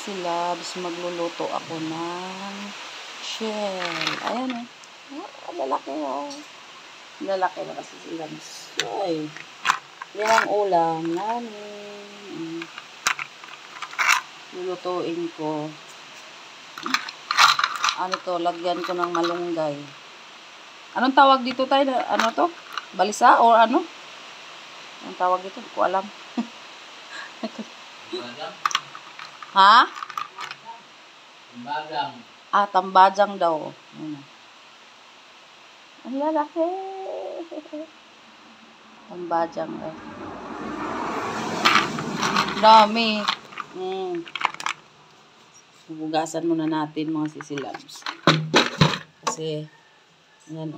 sisilabs, magluluto ako ng shell. Ayan lalaki lalaki na kasi silabs. Ay, yan ang ulam namin. Lulutuin ko. Ano to, lagyan ko ng malunggay. Anong tawag dito tayo? Ano to? Balisa o ano? Anong tawag dito? Hindi ko alam. Ha? Tambadang. Tambadang daw. Ang lalaki. Tambadang daw. Dami. Hugasan muna natin mga sisilabs. Kasi, yan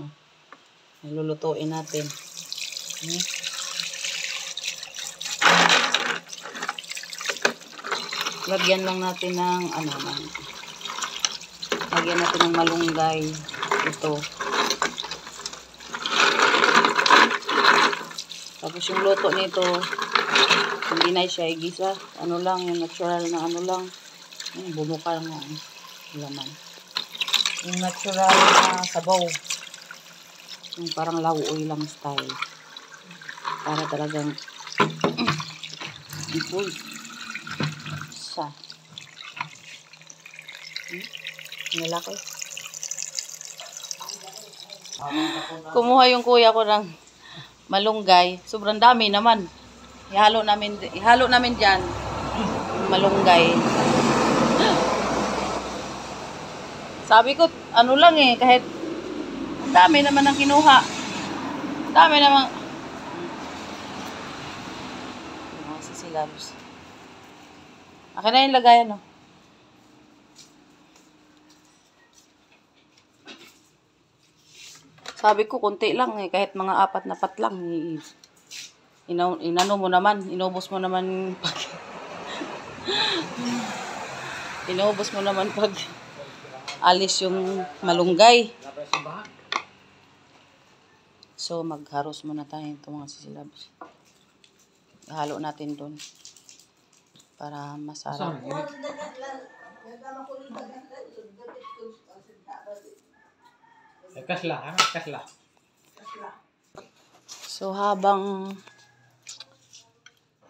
nilulutuin natin. Lagyan lang natin ng lagyan natin ng malunggay. Ito. Tapos yung luto nito, hindi na siya igisa. Ano lang, yung natural na ano lang. Bumuka lang ang laman. Yung natural na sabaw. Yung parang lauoy lang style. Para talagang uy. Nalaki. Kumuha yung kuya ko ng malunggay. Sobrang dami naman. Ihalo namin dyan. Malunggay. Sabi ko, ano lang kahit dami naman ang kinuha. Dami naman. Sisilabs. Akin na yung lagayan, Sabi ko, konti lang kahit mga 4 na pat lang. Inano mo naman, inubos mo naman pag inubos mo naman pag alis yung malunggay. So, magharos muna tayo itong mga sisilabs. Ihalo natin doon para masarap. Kasla. So, habang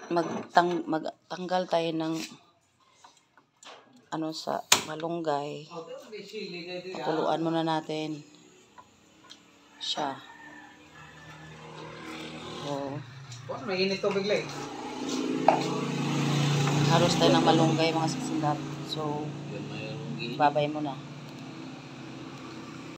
magtanggal tayo ng sa malunggay, pakuluan muna natin siya. Mainit to bigla Haros tayo ng malunggay mga sisilab. So, babay muna.